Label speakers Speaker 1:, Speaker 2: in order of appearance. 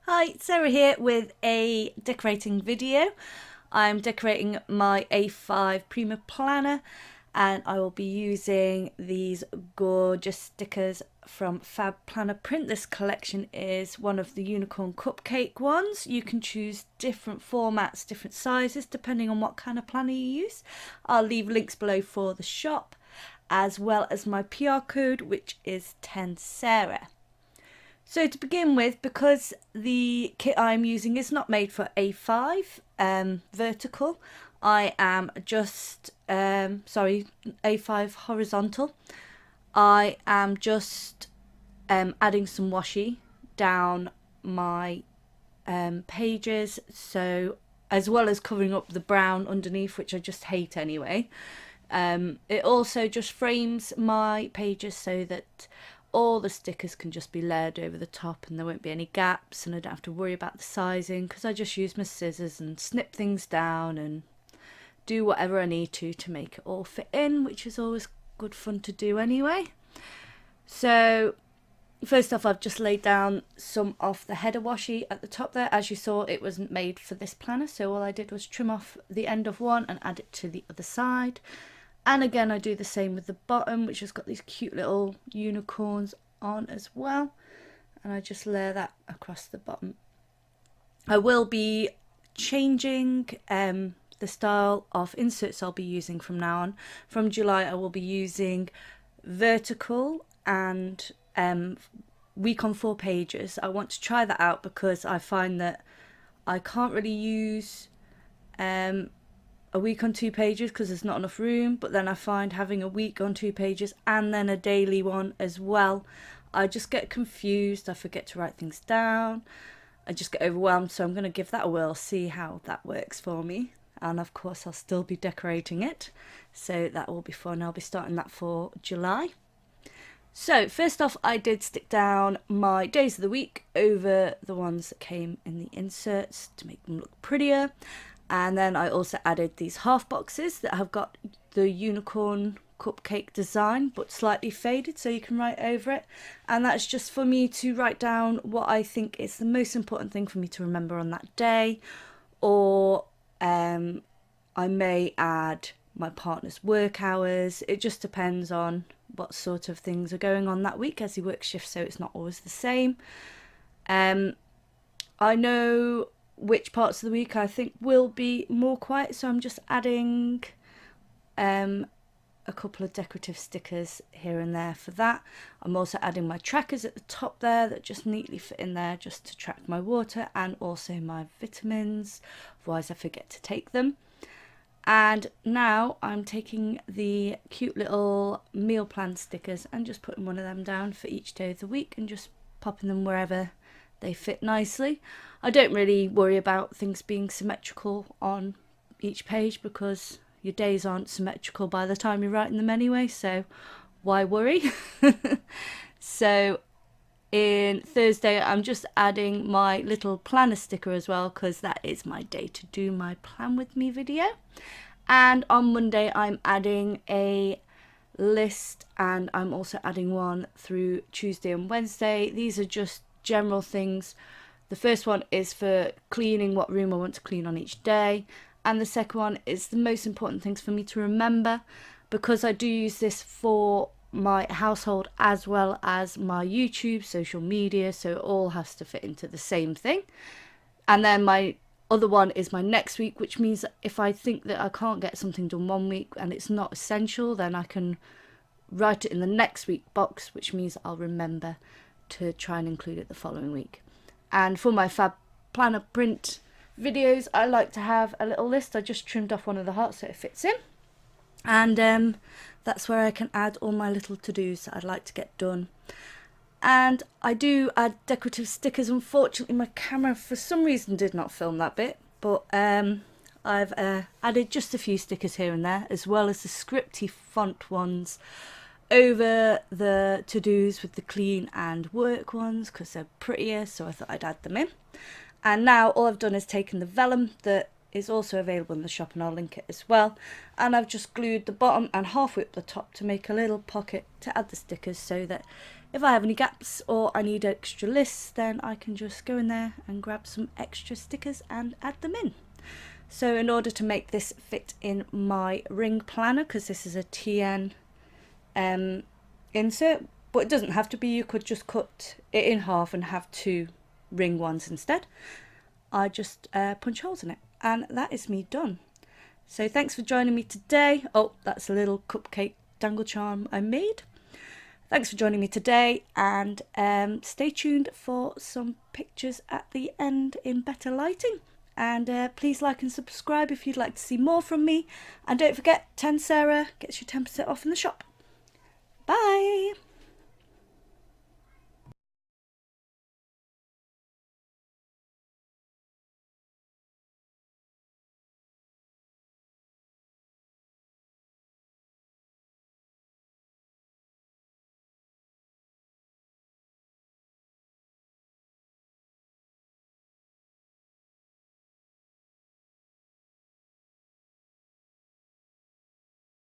Speaker 1: Hi, it's Sarah here with a decorating video. I'm decorating my A5 Prima Planner and I will be using these gorgeous stickers from Fab Planner Print. This collection is one of the unicorn cupcake ones. You can choose different formats, different sizes depending on what kind of planner you use. I'll leave links below for the shop as well as my PR code, which is 10Sarah. So to begin with, because the kit I'm using is not made for A5 vertical, I am just, A5 horizontal. I am just adding some washi down my pages, so as well as covering up the brown underneath, which I just hate anyway. It also just frames my pages so that all the stickers can just be layered over the top and there won't be any gaps, and I don't have to worry about the sizing because I just use my scissors and snip things down and do whatever I need to make it all fit in, which is always good fun to do anyway. So first off, I've just laid down some of the header washi at the top there. As you saw, it wasn't made for this planner, so all I did was trim off the end of one and add it to the other side. And again, I do the same with the bottom, which has got these cute little unicorns on as well. And I just layer that across the bottom. I will be changing the style of inserts I'll be using from now on. From July, I will be using vertical and week on 4 pages. I want to try that out because I find that I can't really use a week on 2 pages because there's not enough room, but then I find having a week on 2 pages and then a daily one as well, I just get confused. I forget to write things down, I just get overwhelmed. So I'm going to give that a whirl, see how that works for me, and of course I'll still be decorating it, so that will be fun. I'll be starting that for July. So first off, I did stick down my days of the week over the ones that came in the inserts to make them look prettier. And then I also added these half boxes that have got the unicorn cupcake design but slightly faded, so you can write over it. And that's just for me to write down what I think is the most important thing for me to remember on that day. Or I may add my partner's work hours. It just depends on what sort of things are going on that week, as he works shifts, so it's not always the same. I know which parts of the week I think will be more quiet, so I'm just adding a couple of decorative stickers here and there for that. I'm also adding my trackers at the top there that just neatly fit in there just to track my water and also my vitamins, otherwise I forget to take them. And now I'm taking the cute little meal plan stickers and just putting one of them down for each day of the week and just popping them wherever they fit nicely. I don't really worry about things being symmetrical on each page because your days aren't symmetrical by the time you're writing them anyway, so why worry? So in Thursday, I'm just adding my little planner sticker as well because that is my day to do my plan with me video. And on Monday, I'm adding a list, and I'm also adding one through Tuesday and Wednesday. These are just general things. The first one is for cleaning what room I want to clean on each day, and the second one is the most important things for me to remember, because I do use this for my household as well as my YouTube, social media, so it all has to fit into the same thing. And then my other one is my next week, which means that if I think that I can't get something done one week and it's not essential, then I can write it in the next week box, which means I'll remember to try and include it the following week. And for my Fab Planner Print videos, I like to have a little list. I just trimmed off one of the hearts so it fits in, and that's where I can add all my little to-dos that I'd like to get done. And I do add decorative stickers. Unfortunately, my camera for some reason did not film that bit, but I've added just a few stickers here and there, as well as the scripty font ones over the to-dos with the clean and work ones because they're prettier, so I thought I'd add them in. And now all I've done is taken the vellum that is also available in the shop, and I'll link it as well, and I've just glued the bottom and halfway up the top to make a little pocket to add the stickers so that if I have any gaps or I need extra lists, then I can just go in there and grab some extra stickers and add them in. So in order to make this fit in my ring planner, because this is a TN insert, but it doesn't have to be, you could just cut it in half and have 2 ring ones instead. I just punch holes in it, and that is me done. So thanks for joining me today. Oh, that's a little cupcake dangle charm I made. Thanks for joining me today, and stay tuned for some pictures at the end in better lighting. And please like and subscribe if you'd like to see more from me. And don't forget, 10 Sarah gets you 10% off in the shop. Bye!